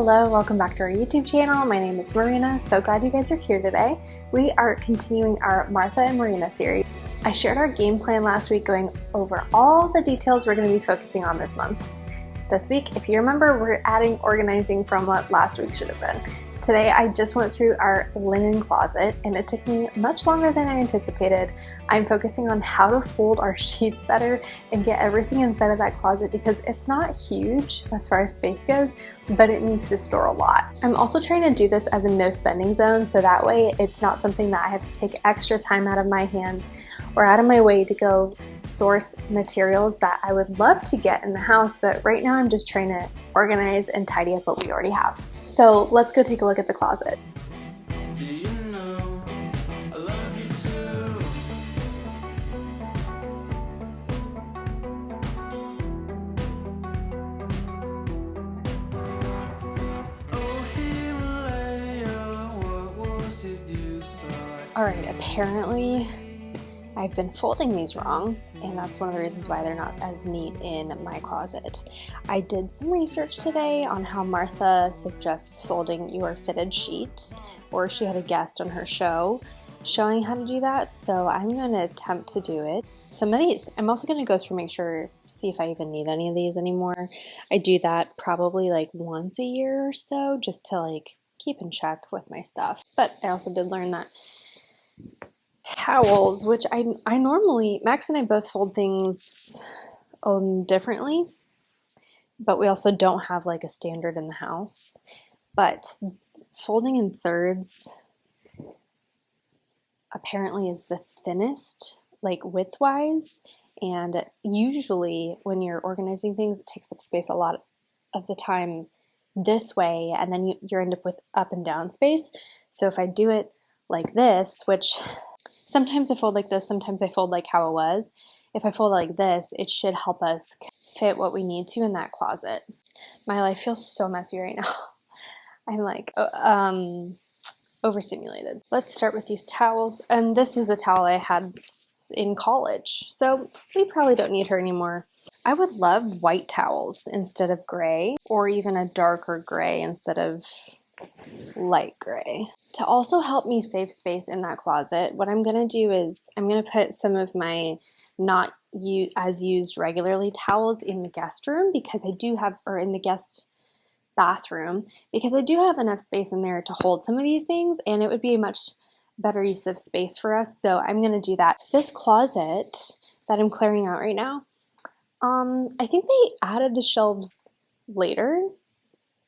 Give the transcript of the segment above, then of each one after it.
Hello, welcome back to our YouTube channel. My name is Marina. So glad you guys are here today. We are continuing our Martha and Marina series. I shared our game plan last week going over all the details we're going to be focusing on this month. This week, if you remember, we're adding organizing from what last week should have been. Today, I just went through our linen closet and it took me much longer than I anticipated. I'm focusing on how to fold our sheets better and get everything inside of that closet because it's not huge as far as space goes, but it needs to store a lot. I'm also trying to do this as a no spending zone, so that way it's not something that I have to take extra time out of my hands or out of my way to go source materials that I would love to get in the house, but right now I'm just trying to organize and tidy up what we already have. So let's go take a look at the closet. Alright, apparently I've been folding these wrong, and that's one of the reasons why they're not as neat in my closet. I did some research today on how Martha suggests folding your fitted sheet, or she had a guest on her show showing how to do that, so I'm going to attempt to do it. Some of these, I'm also going to go through see if I even need any of these anymore. I do that probably like once a year or so, just to like keep in check with my stuff. But I also did learn that towels, which I normally, Max and I both fold things differently, but we also don't have like a standard in the house. But folding in thirds apparently is the thinnest, like width-wise, and usually when you're organizing things, it takes up space a lot of the time this way, and then you end up with up and down space. So if I do it like this, which sometimes I fold like this, sometimes I fold like how it was. If I fold like this, it should help us fit what we need to in that closet. My life feels so messy right now. I'm like overstimulated. Let's start with these towels. And this is a towel I had in college, so we probably don't need her anymore. I would love white towels instead of gray, or even a darker gray instead of light gray. To also help me save space in that closet, what I'm going to do is I'm going to put some of my not as used regularly towels in the guest room because I do have, or in the guest bathroom, because I do have enough space in there to hold some of these things, and it would be a much better use of space for us. So I'm going to do that. This closet that I'm clearing out right now, I think they added the shelves later,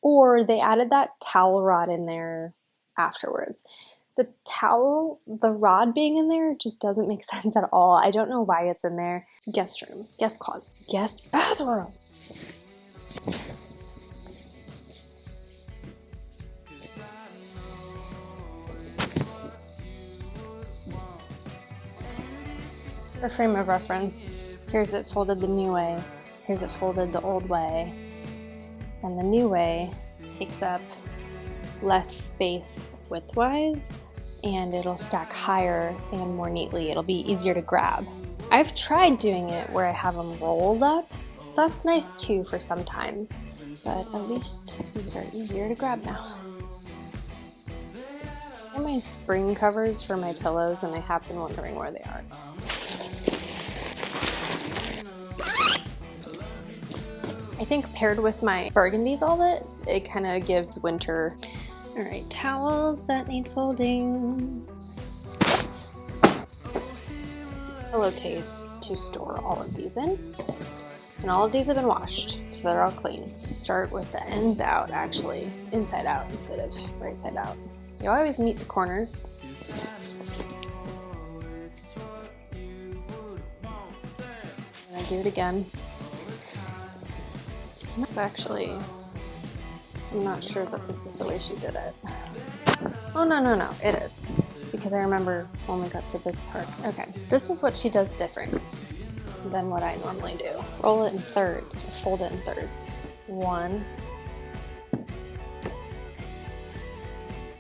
or they added that towel rod in there afterwards. The rod being in there just doesn't make sense at all. I don't know why it's in there. Guest room, guest closet, guest bathroom. For frame of reference, here's it folded the new way, here's it folded the old way, and the new way takes up less space width-wise, and it'll stack higher and more neatly. It'll be easier to grab. I've tried doing it where I have them rolled up. That's nice too for sometimes, but at least these are easier to grab now. These are my spring covers for my pillows, and I have been wondering where they are. I think paired with my burgundy velvet, it kind of gives winter. All right, towels that need folding. Pillowcase to store all of these in. And all of these have been washed, so they're all clean. Start with the ends out, actually, inside out instead of right side out. You always meet the corners. And I do it again. It's actually, I'm not sure that this is the way she did it. Oh, no, it is. Because I remember when we got to this part. Okay, this is what she does different than what I normally do. Roll it in thirds, or fold it in thirds. 1,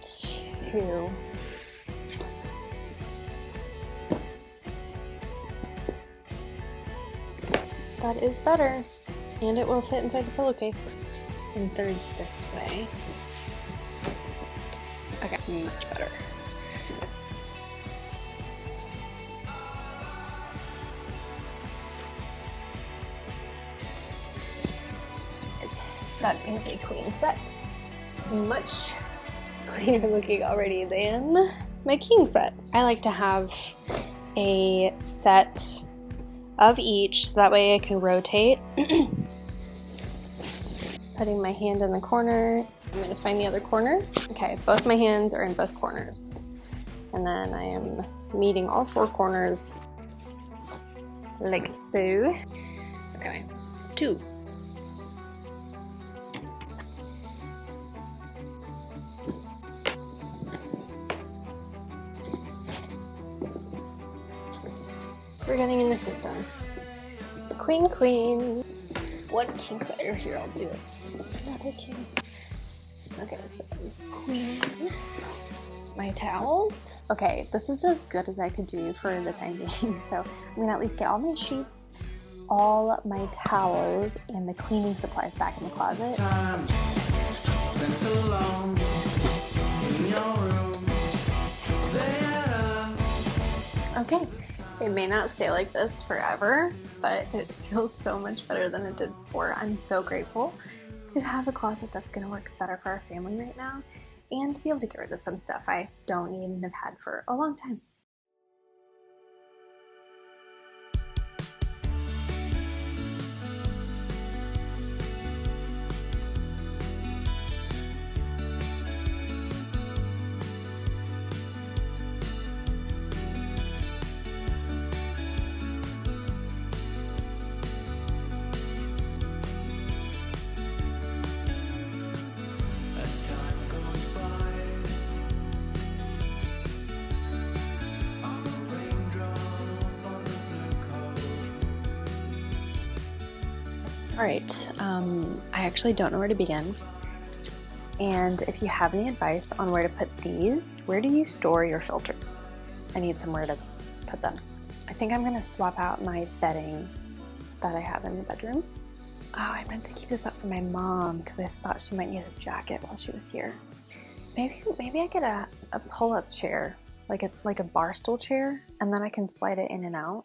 2, that is better. And it will fit inside the pillowcase. in thirds this way. Okay, much better. That is a queen set. Much cleaner looking already than my king set. I like to have a set of each so that way I can rotate. Putting my hand in the corner. I'm going to find the other corner. Okay, both my hands are in both corners. And then I am meeting all 4 corners like so. Okay, 2. We're getting in the system. Queens. 1 king set here, I'll do it. Another king set. Okay, so queen. My towels. Okay, this is as good as I could do for the time being. So I'm gonna at least get all my sheets, all my towels, and the cleaning supplies back in the closet. Okay, it may not stay like this forever, but it feels so much better than it did before. I'm so grateful to have a closet that's gonna work better for our family right now, and to be able to get rid of some stuff I don't need and have had for a long time. Alright, I actually don't know where to begin, and if you have any advice on where to put these, where do you store your filters? I need somewhere to put them. I think I'm going to swap out my bedding that I have in the bedroom. Oh, I meant to keep this up for my mom because I thought she might need a jacket while she was here. Maybe I get a pull-up chair, like a bar stool chair, and then I can slide it in and out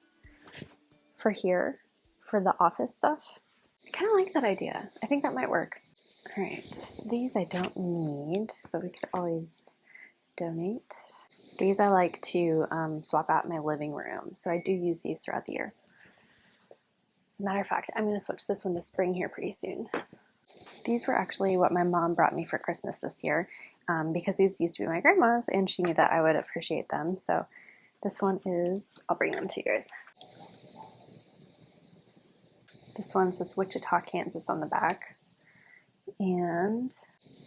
for here, for the office stuff. I kind of like that idea. I think that might work. All right, these I don't need, but we could always donate. These I like to swap out in my living room, so I do use these throughout the year. Matter of fact, I'm going to switch this one to spring here pretty soon. These were actually what my mom brought me for Christmas this year, because these used to be my grandma's, and she knew that I would appreciate them. So this one is, I'll bring them to you guys. This one says Wichita, Kansas on the back. And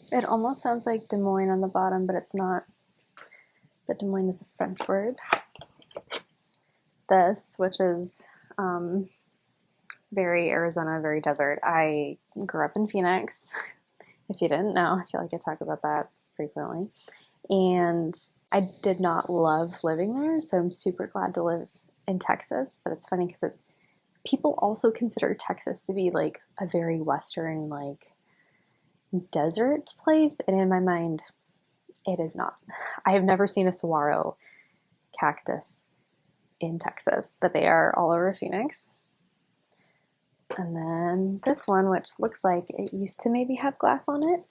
it almost sounds like Des Moines on the bottom, but it's not. But Des Moines is a French word. This, which is very Arizona, very desert. I grew up in Phoenix. If you didn't know, I feel like I talk about that frequently. And I did not love living there, so I'm super glad to live in Texas. But it's funny because people also consider Texas to be like a very western, like desert place. And in my mind, it is not. I have never seen a saguaro cactus in Texas, but they are all over Phoenix. And then this one, which looks like it used to maybe have glass on it,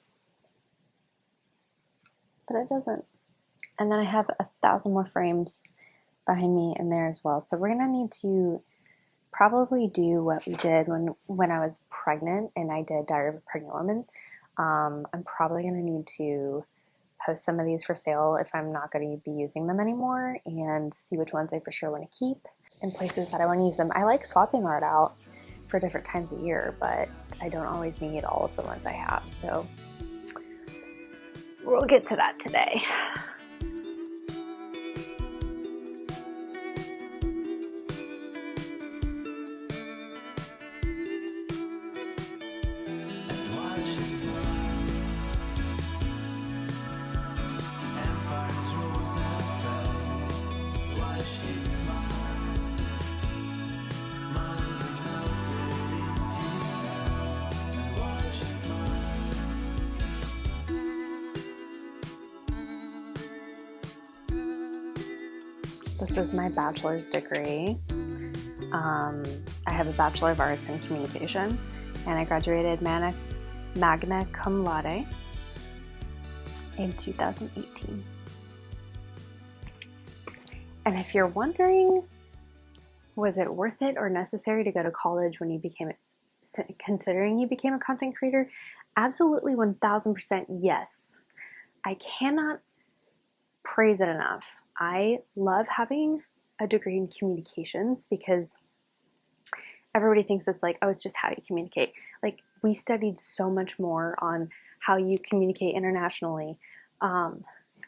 but it doesn't. And then I have 1,000 more frames behind me in there as well. So we're going to need to probably do what we did when I was pregnant and I did Diary of a Pregnant Woman. I'm probably going to need to post some of these for sale if I'm not going to be using them anymore, and see which ones I for sure want to keep in places that I want to use them. I like swapping art out for different times of year, but I don't always need all of the ones I have. So we'll get to that today. This is my bachelor's degree. I have a Bachelor of Arts in Communication, and I graduated magna cum laude in 2018. And if you're wondering, was it worth it or necessary to go to college when considering you became a content creator? Absolutely 1000% yes. I cannot praise it enough. I love having a degree in communications because everybody thinks it's like, oh, it's just how you communicate. Like, we studied so much more on how you communicate internationally,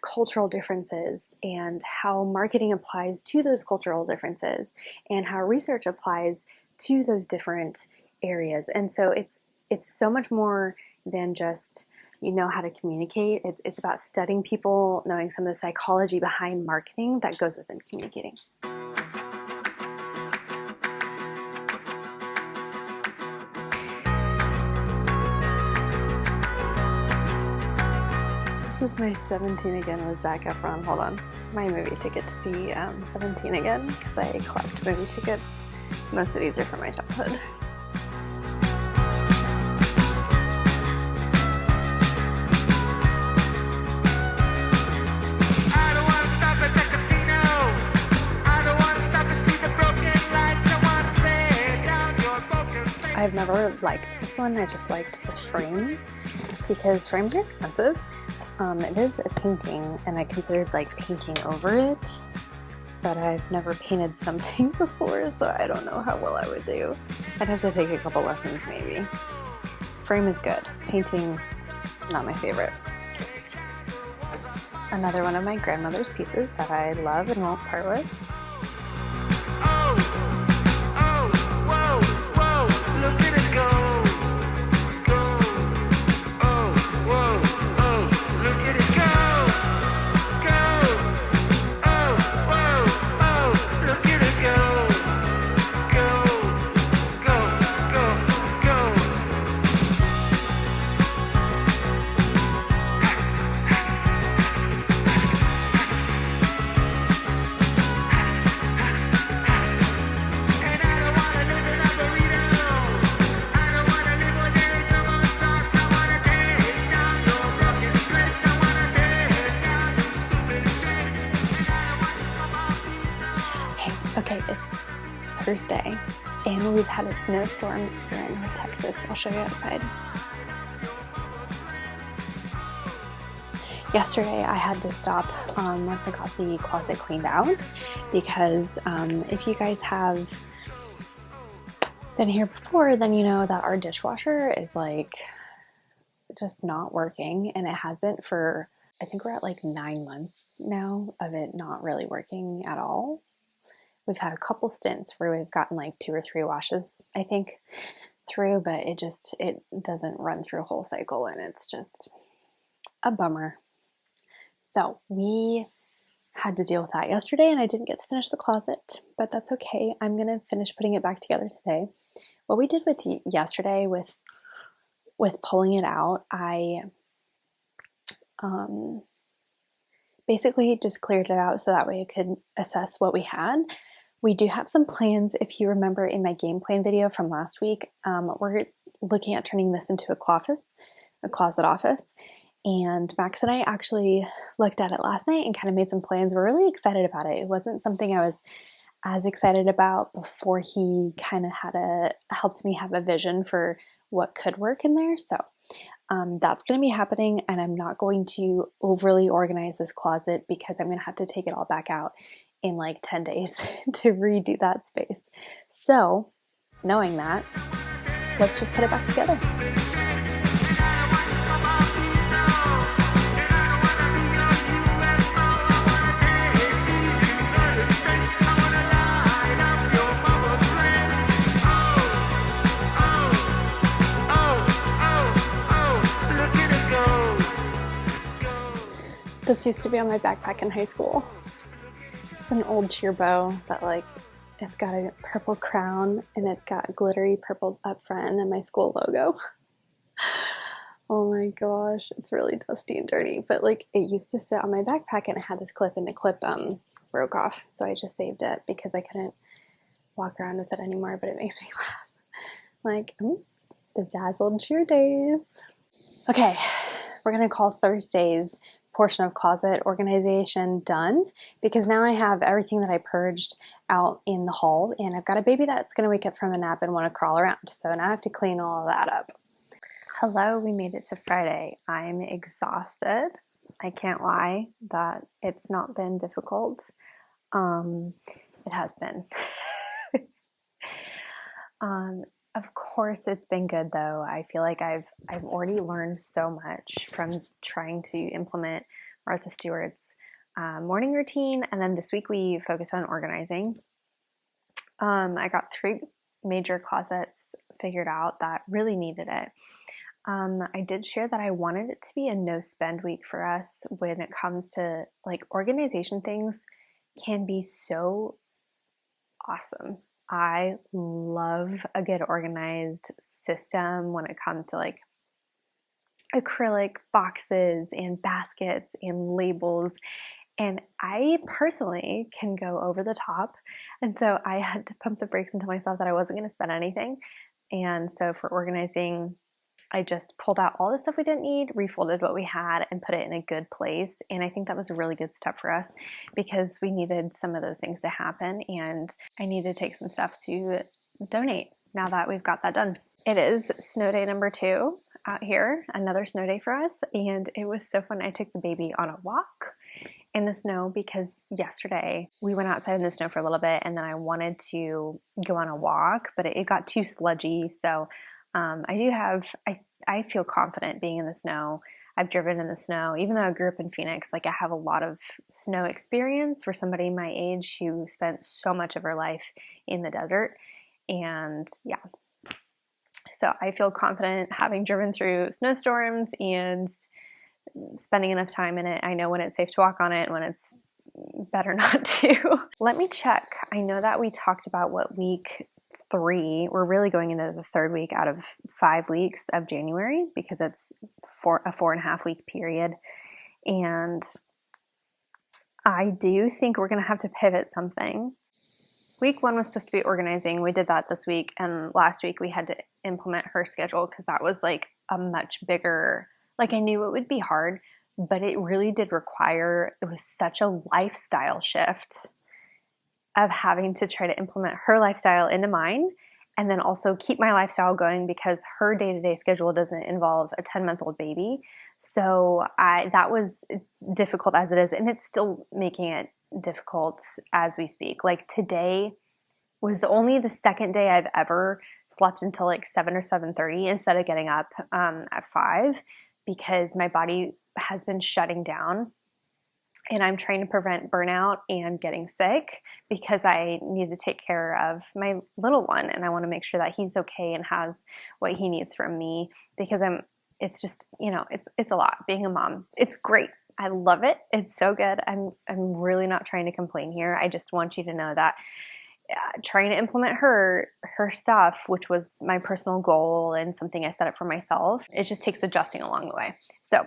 cultural differences, and how marketing applies to those cultural differences, and how research applies to those different areas. And so it's so much more than just, how to communicate. It's about studying people, knowing some of the psychology behind marketing that goes within communicating. This is my 17 Again with Zac Efron. Hold on. My movie ticket to see 17 Again, because I collect movie tickets. Most of these are from my childhood. I've never liked this one. I just liked the frame because frames are expensive. It is a painting, and I considered painting over it, but I've never painted something before, so I don't know how well I would do. I'd have to take a couple lessons maybe. Frame is good. Painting, not my favorite. Another one of my grandmother's pieces that I love and won't part with. Look at it go. Okay, it's Thursday, and we've had a snowstorm here in North Texas. I'll show you outside. Yesterday, I had to stop once I got the closet cleaned out because if you guys have been here before, then you know that our dishwasher is just not working, and it hasn't for, I think we're at 9 months now of it not really working at all. We've had a couple stints where we've gotten 2 or 3 washes, I think, through, but it doesn't run through a whole cycle, and it's just a bummer. So we had to deal with that yesterday, and I didn't get to finish the closet, but that's okay. I'm going to finish putting it back together today. What we did with yesterday with pulling it out, I basically just cleared it out so that way I could assess what we had. We do have some plans. If you remember in my game plan video from last week, we're looking at turning this into a closet office. And Max and I actually looked at it last night and kind of made some plans. We're really excited about it. It wasn't something I was as excited about before he kind of helped me have a vision for what could work in there. So that's going to be happening, and I'm not going to overly organize this closet because I'm going to have to take it all back out in 10 days to redo that space. So knowing that, let's just put it back together. This used to be on my backpack in high school. It's an old cheer bow that it's got a purple crown and it's got glittery purple up front and then my school logo. Oh my gosh, it's really dusty and dirty, but it used to sit on my backpack and it had this clip, and the clip broke off, so I just saved it because I couldn't walk around with it anymore, but it makes me laugh. Like, bedazzled cheer days. Okay, we're going to call Thursday's portion of closet organization done, because now I have everything that I purged out in the hall, and I've got a baby that's going to wake up from a nap and want to crawl around, so now I have to clean all of that up. Hello, we made it to Friday. I'm exhausted. I can't lie that it's not been difficult. It has been. Of course, it's been good though. I feel like I've already learned so much from trying to implement Martha Stewart's morning routine, and then this week we focused on organizing. I got 3 major closets figured out that really needed it. I did share that I wanted it to be a no spend week for us when it comes to like organization. Things can be so awesome. I love a good organized system when it comes to like acrylic boxes and baskets and labels. And I personally can go over the top. And so I had to pump the brakes and tell myself that I wasn't going to spend anything. And so for organizing, I just pulled out all the stuff we didn't need, refolded what we had, and put it in a good place. And I think that was a really good step for us because we needed some of those things to happen. And I need to take some stuff to donate now that we've got that done. It is snow day number 2 out here, another snow day for us. And it was so fun. I took the baby on a walk in the snow because yesterday we went outside in the snow for a little bit, and then I wanted to go on a walk, but it got too sludgy. So I feel confident being in the snow. I've driven in the snow, even though I grew up in Phoenix. Like, I have a lot of snow experience for somebody my age who spent so much of her life in the desert. And yeah, so I feel confident having driven through snowstorms and spending enough time in it. I know when it's safe to walk on it and when it's better not to. Let me check. I know that we talked about what week 3. We're really going into the 3rd week out of 5 weeks of January because it's a 4.5 week period. And I do think we're going to have to pivot something. Week 1 was supposed to be organizing. We did that this week. And last week we had to implement her schedule because that was like a much bigger, like I knew it would be hard, but it really did require, it was such a lifestyle shift of having to try to implement her lifestyle into mine and then also keep my lifestyle going because her day-to-day schedule doesn't involve a 10-month-old baby. So that was difficult as it is, and it's still making it difficult as we speak. Like, today was only the 2nd day I've ever slept until like 7 or 7:30 instead of getting up at 5 because my body has been shutting down. And I'm trying to prevent burnout and getting sick because I need to take care of my little one. And I want to make sure that he's okay and has what he needs from me because it's just, it's a lot being a mom. It's great. I love it. It's so good. I'm really not trying to complain here. I just want you to know that trying to implement her stuff, which was my personal goal and something I set up for myself, it just takes adjusting along the way. So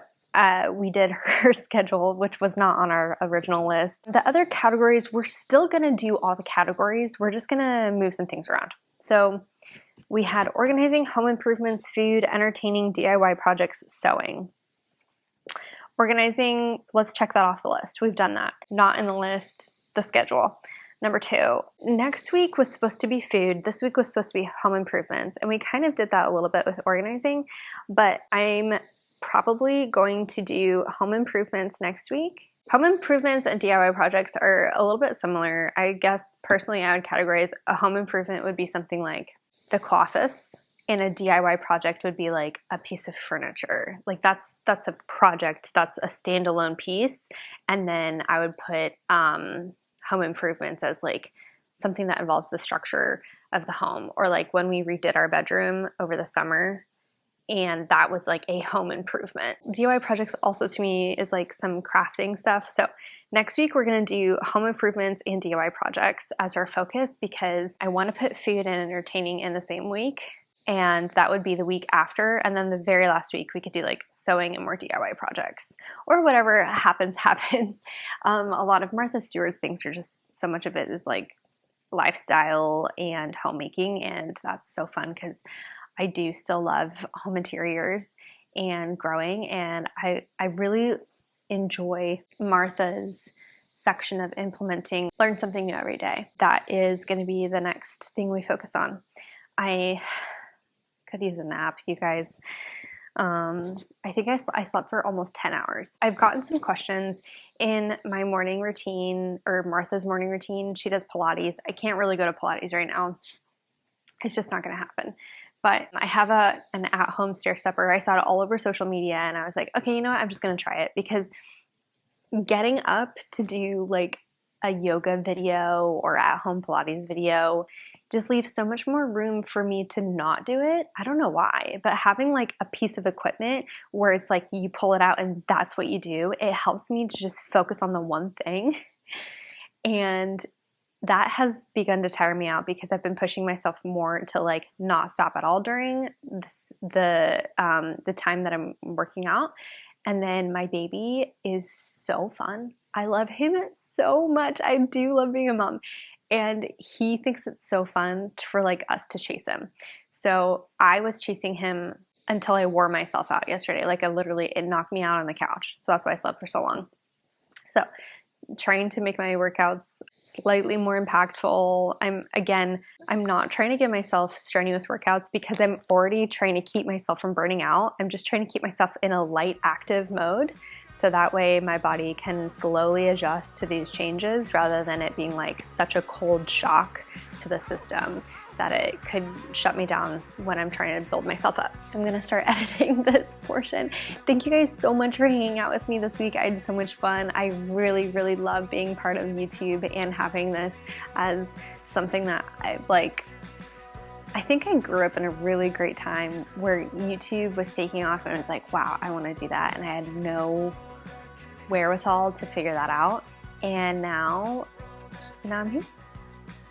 we did her schedule, which was not on our original list. The other categories, we're still going to do all the categories. We're just going to move some things around. So we had organizing, home improvements, food, entertaining, DIY projects, sewing. Organizing, let's check that off the list. We've done that. Not in the list, the schedule. Number 2, next week was supposed to be food. This week was supposed to be home improvements. And we kind of did that a little bit with organizing, but I'm probably going to do home improvements next week. Home improvements and DIY projects are a little bit similar. I guess personally I would categorize a home improvement would be something like the Cloffice, and a DIY project would be like a piece of furniture. Like that's a project, that's a standalone piece. And then I would put home improvements as like something that involves the structure of the home, or like when we redid our bedroom over the summer. And that was like a home improvement. DIY projects also to me is like some crafting stuff. So next week we're going to do home improvements and DIY projects as our focus because I want to put food and entertaining in the same week. and that would be the week after. And then the very last week we could do like sewing and more DIY projects, or whatever happens. A lot of Martha Stewart's things are just, so much of it is like lifestyle and homemaking, and that's so fun because I do still love home interiors and growing, and I really enjoy Martha's section of implementing learn something new every day. That is going to be the next thing we focus on. I could use a nap, you guys. I think I slept for almost 10 hours. I've gotten some questions in my morning routine, or Martha's morning routine. She does Pilates. I can't really go to Pilates right now. It's just not going to happen. But I have an at-home stair stepper. I saw it all over social media, and I was like, okay, you know what? I'm just going to try it, because getting up to do like a yoga video or at-home Pilates video just leaves so much more room for me to not do it. I don't know why, but having like a piece of equipment where it's like you pull it out and that's what you do, it helps me to just focus on the one thing. And that has begun to tire me out, because I've been pushing myself more to like not stop at all during the time that I'm working out. And then my baby is so fun. I love him so much. I do love being a mom. And he thinks it's so fun for like us to chase him. So I was chasing him until I wore myself out yesterday. Like it knocked me out on the couch. So that's why I slept for so long. So trying to make my workouts slightly more impactful. I'm not trying to give myself strenuous workouts, because I'm already trying to keep myself from burning out. I'm just trying to keep myself in a light active mode, so that way my body can slowly adjust to these changes, rather than it being like such a cold shock to the system that it could shut me down when I'm trying to build myself up. I'm gonna start editing this portion. Thank you guys so much for hanging out with me this week. I had so much fun. I really, really love being part of YouTube and having this as something that I think I grew up in a really great time where YouTube was taking off, and it was like, wow, I wanna do that. And I had no wherewithal to figure that out. And now I'm here.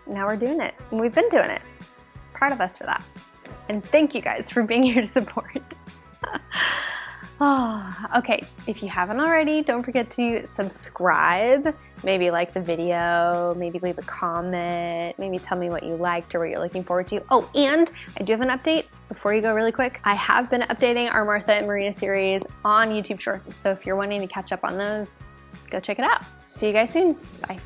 Now we're doing it, and we've been doing it. Proud of us for that. And thank you guys for being here to support. Okay, if you haven't already, don't forget to subscribe, maybe like the video, maybe leave a comment, maybe tell me what you liked or what you're looking forward to. Oh, and I do have an update before you go really quick. I have been updating our Martha and Marina series on YouTube Shorts, so if you're wanting to catch up on those, go check it out. See you guys soon. Bye.